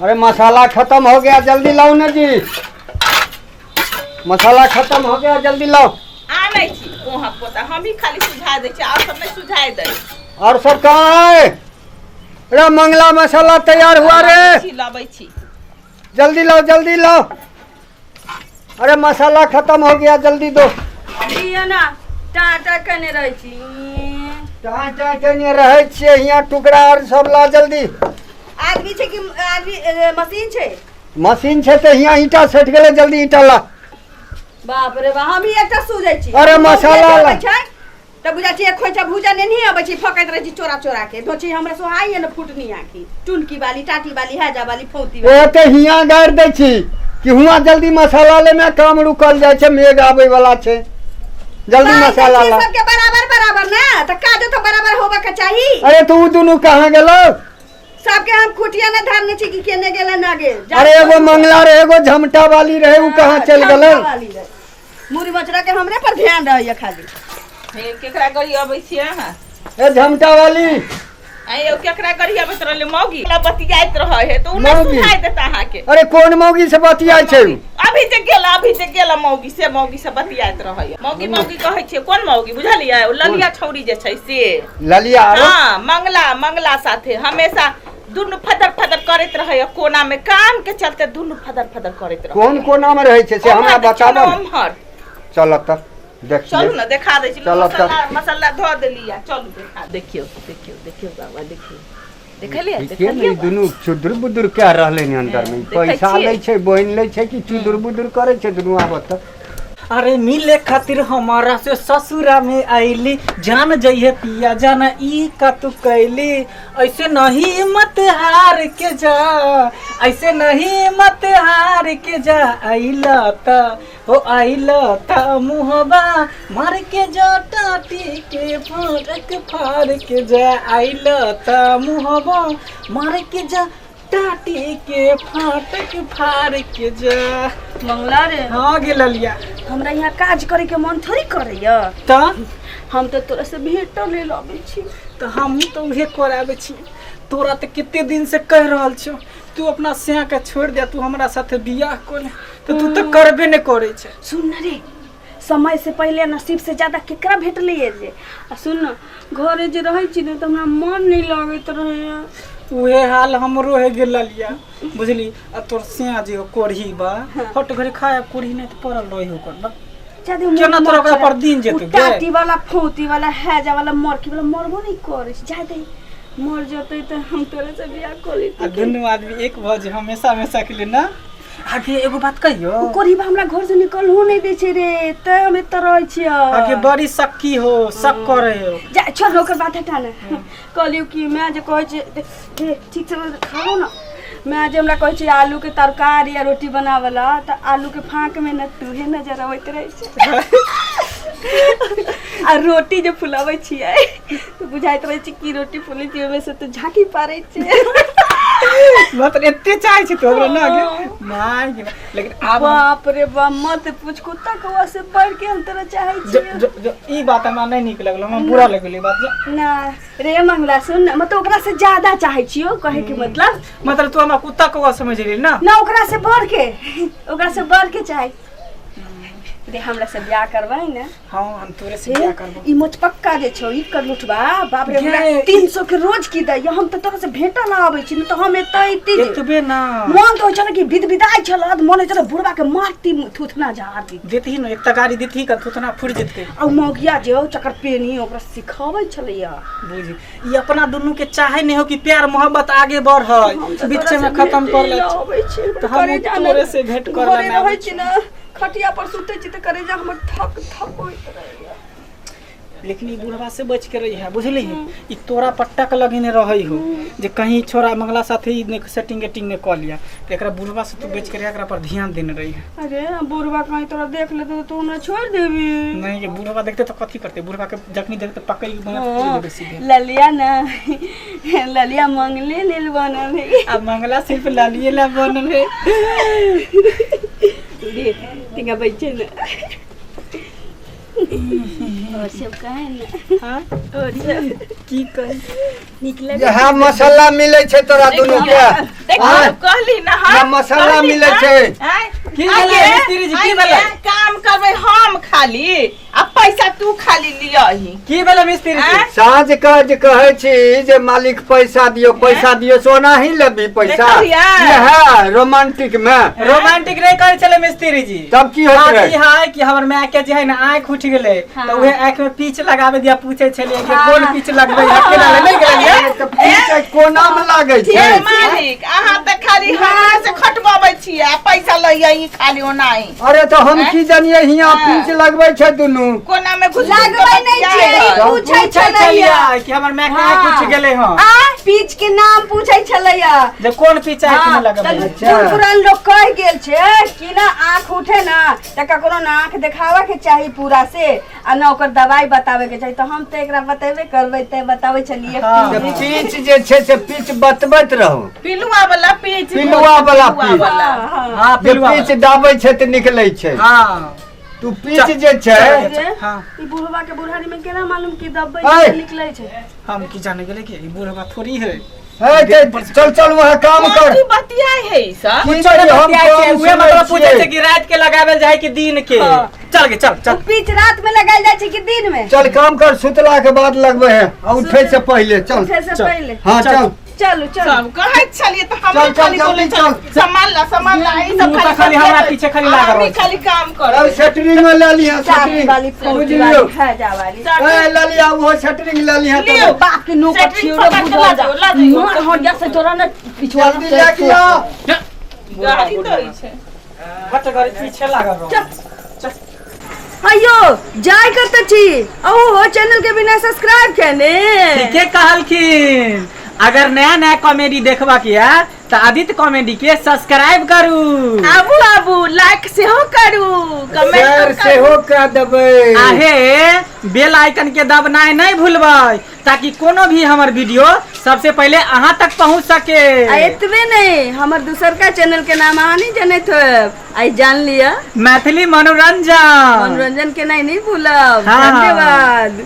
अरे मसाला खत्म हो गया, जल्दी लाओ ना जी। मसाला खत्म हो गया, जल्दी लाओ। आनै छी ओहा पोता हम ही खाली सुझा दे छी, और सब नहीं सुझाए दे। और सब कहाँ है? अरे मंगला मसाला तैयार हुआ रे, लाबै छी जल्दी लाओ जल्दी लाओ। अरे मसाला खत्म हो गया, जल्दी दो। दिया ना टाटा कने रह छी। टाटा कने रहे छे, यहाँ टुकड़ा और सब ला जल्दी। आदमी छे कि आदमी मशीन छे? मशीन छे तो यहाँ ईटा सट गेले, जल्दी ईटा ला। बाप रे बा, हम ही एकटा सुझै छी। अरे मसाला ला। त बुझा छी एक खोइचा भूजा ने नहीं आबै छी, फकैत रह छी चोरा चोरा के। दोची हमरा सोहाई न फुटनी आखी, टुनकी वाली टाटी वाली हैजा वाली फौती वाली। ए ते हियां गाड़ दै छी कि हुआ जल्दी मसाला ले में काम रुकल जाय छे, मेघ आबै वाला छे। जल्दी मसाला ला। सबके बराबर बराबर ना त काजो तो बराबर होबा के चाहिए। अरे तू दोनों कहां गेलो? सबके हम खुटिया ने धारने छी कि केने गेले ना गे। अरे एगो मंगला रे, एगो झमटा वाली रहे, उ कहां चल गेलो? मुरी बचरा के हमरे पर ध्यान रहय खाली। हे केकरा गड़ी आबै छी अहाँ? ए झमटा वाली आयो केकरा गड़ी आबैत रहले मौगी ला बतियाइत रहै है तो उना सुझाइ देता अहाँ के। अरे कौन मौगी से बतियाय छे? अभी जे गेला मौगी से बतियाइत रहै है। मौगी कहै छे कोन मौगी बुझलियै? ओ ललिया छौरी जे छै से ललिया। हां मंगला साथे हमेशा दुनु फदर करैत रहै है, कोना में काम के चलते दुनु फदर करैत रहै। कौन कोना में रहै छे से हमरा बताबो। चल त देख, चलू ना देखा दै छी। मसाला धो देलिया, चलू देखा। देखियो बाबा देखियो, देखलिए दुनु चुदुर बुदुर क्या रहले ने अंदर में। पैसा ले छे, बहन ले छे कि चुदुर बुदुर करे छे दुनु? आवत अरे मिले खातिर हमारा से ससुरा में आईली, जान जइहे पिया जाना ई का तू कैली। ऐसे नहीं मत हार के जा, ऐसे नहीं मत हार के जा। आइला ता हो आइला ता मुहबा मार के जा, टाटी के फाड़ के जा। आइला ता मुहबा मार के जा, टाटी के फाड़ के जा। मंगला रे। हाँ गे ललिया, हमरा यहाँ काज करे के मन थोड़ी करैया। त हम तो तोरा से भेंट ले लाबै छी। तो हम तो उहे कराबे छी। तोरा तो कितने दिन से कह रहल छो तू अपना सिया के छोड़ दे, तू हमरा साथे बियाह कर ले, तो तू तो करबे ने करे छे। सुन न रे, समय से पहले नसीब से ज्यादा केकरा भेट लिए जे। आ सुन न, घरे जे रहै छी न त हमरा मन नहीं लागत रहे। उहे हाल हमरो है गे ललिया, बुझली? आ तोर सिया जे कोरही बा हट घरे खाए कोरही नहीं तो परल रही हो कर बा। केना तोरा ओकरा पर दिन जेतै गे? टाटी वाला फौती वाला हैजा वाला मरकी वाला मरबो नहीं करे छी। जा दे मर जतै त हम तोरे से बियाह कर लेती। आ दुनू आदमी एक भज हमेशा के लिए ना। आगे एगो बात कहियो, कोरही बा हमरा घर से निकल हो नहीं दे छे रे, त हम एत रहै छी। आगे बड़ी सक्की हो, शक करे हो। जा छोड़ ओकर बात हटा ना। कहलियो कि मैं जे कहै छे ठीक से खाओ ना। मैं जे हमरा कहै छे आलू के तरकारी या रोटी बनावला, त आलू के फाँक में न तुहे नजर आवत रहै छे। आ रोटी जे फुलाबै छियै तो बुझाइत रहै छै कि रोटी फुलै छै, ओमे से तो झांकी पारै छै। मतलब एते चाहे छी तोरा ना गे माय गे। लेकिन अब बाप रे बाप मत पूछ, कुत्ता कौवा से बढ़ के हम तोरा चाहै छी। जो ई बात हमरा नहीं निक लगलो, हमरा बुरा लगले बात ना रे मंगला। सुन मतलब ओकरा से ज्यादा चाहै छियो, कहे के मतलब तू हमरा कुत्ता कौवा समझ रही ना? ना ओकरा से बढ़ के चाहे दे। हमरा से ब्याह करवाई ना। हां हम तोरे से ब्याह करबो। ई मोच पक्का जे छौ ई कर लुटबा। बाप रे हमरा 300 के रोज की दै। हम त तोरा से भेटा ना आबै छी न, त हम एतबे ना मन तो चल कि विदाई छल, मन चल बुढ़वा के मारती थुथना झाड़ दी देती न। एक तगारी देती का थुथना फुट जते। आ मौगिया जे चक्कर पेनी ओकरा सिखाबै छलैया। बुझी ई अपना दुनु के चाहे नहीं हो कि प्यार मोहब्बत आगे बढ़ै, बीच में खत्म कर ले। तो हम तोरे से भेंट कर ले रहै छी न, खटिया पर सुते छी त करे जा हमर थक होइत रहैया। लेकिन ई बुढ़वा से बच के रही है, बुझली? ई तोरा पट्टा के लगेने रहई हो जे कहीं छोरा मंगला साथे ई ने सेटिंग ने कर लिया, एकरा बुढ़वा से तू बच के रह, एकरा पर ध्यान देने रही है। अरे बुढ़वा कहीं तोरा देख लेते तो हमरा छोड़ देबी। नहीं ये बुढ़वा देखते तो कथी करते? बुढ़वा के जखनी देखते पकड़ के बना देबे सीधे। ललिया ना ललिया मंगले लेल बनल है। अब मंगला सिर्फ लालिए ला बनल है। दे तिंगा बच्चे ना और सब कहे ना हाँ और सब की कहे निकले यह मसाला मिले छे तोरा दोनों के देखियो कहली ना या मसाला मिले छे की भेलै मिस्त्री जी की भेलै काम करबै हम खाली आ पैसा तू खाली लियही की भेलै मिस्त्री जी साँझ का जे कहै छी जे मालिक पैसा दियो सोना ही लेबी पैसा देखलियै? यह रोमांटिक में रोमांटिक नहीं करे चले मिस्त्री जी तब की होत बात रहे ई है कि हमर माय के जे है ना आंख उठ गेले तो उहे आंख में पीछ लगावे दिया पूछे छलिए कि कोन पीछ लगबै है केना नहीं गेलिए तो पीछे कोना में लागे हे छे मालिक अहाँ त खाली हमरा से खटबाबै छियै आ पैसा लइयही खाली ओनाही अरे तो हम की जानिए हियां पीछ लगबै छे दुनु कोना में घुस लगबै नहीं छै पूछै छलैया कि हमर माय के आंख उठ गेले हां आ पीच के नाम पूछै छलैया जे कोन पीछ है कि लगबै अच्छा। पुरान लोग कह गेल छै कि ना आँख उठे ना त ककरो ना आँख देखावे के चाही पूरा से आ ना ओकर दवाई बतावे के चाही तो हम तो एकरा बतेबे करबै ते बतावे छलिए तो पीछ जे छे से पीछ बतबैत रहो पिलुआ वाला पीच पिलुआ वाला पीच। हां जे पीछ दाबै छे त निकलै छे हां तू पीछ जे छे हां ई बुढ़वा के बुढ़ारी में केना मालूम कि दब्बै ऐ। निकलै छै हम की जाने गेले कि ई बूढ़वा थोड़ी है चल वहाँ काम कर की बतियाई है ई सब की चल करी, हम हम काम उहे मतलब सुनै पूछे छियै। छै कि रात के लगावेल जाय कि दिन के चल गे चल चल पीच रात में लगायल जाइ छै कि दिन में चल काम कर सुतला के बाद लगबे है और उठे से पहले चल उठे से चल। पहले हाँ चल चलो चलो सब कहै छलिए त हम चल, खाली चल, बोले जल्दी चल चल। संभाल ला ई सब तू तो खाली हमरा पीछे खाली लागल हम रह। खाली काम कर अब सेटरिंग में ले लिया चाबी वाली सेटरिंग फौजी बुझलियो वाली है जा वाली ए ले लिया वो सेटरिंग ले लिया लियो। तो बाप के नौकर सेटरिंग छियो रे पकड़ के बुढ़वा ला जा दियो, ला दियो। मार हट जा से तोरा ना पिछवा जल्दी ले लिया गाड़ी तो ई छै बच्चा घर पीछे लागल रह अयो जाय करते छी ओ चैनल के बिना सब्सक्राइब केने ठीके कहलखिन अगर नया नया कॉमेडी देखबा के है तो आदित्य कॉमेडी के सब्सक्राइब करू आबू आबू लाइक से हो करू शेयर कमेंट से हो कर देबे आहे बेल आइकन के दबनाय नहीं भूलबै ताकि कोनो भी हमर वीडियो सबसे पहले अहाँ तक पहुंच सके आ एतबे नहीं हमर दूसर का चैनल के नाम अहाँ नहीं जानत हो आई जान लिया मैथिली मनोरंजन मनोरंजन के नहीं भूलब हाँ। धन्यवाद।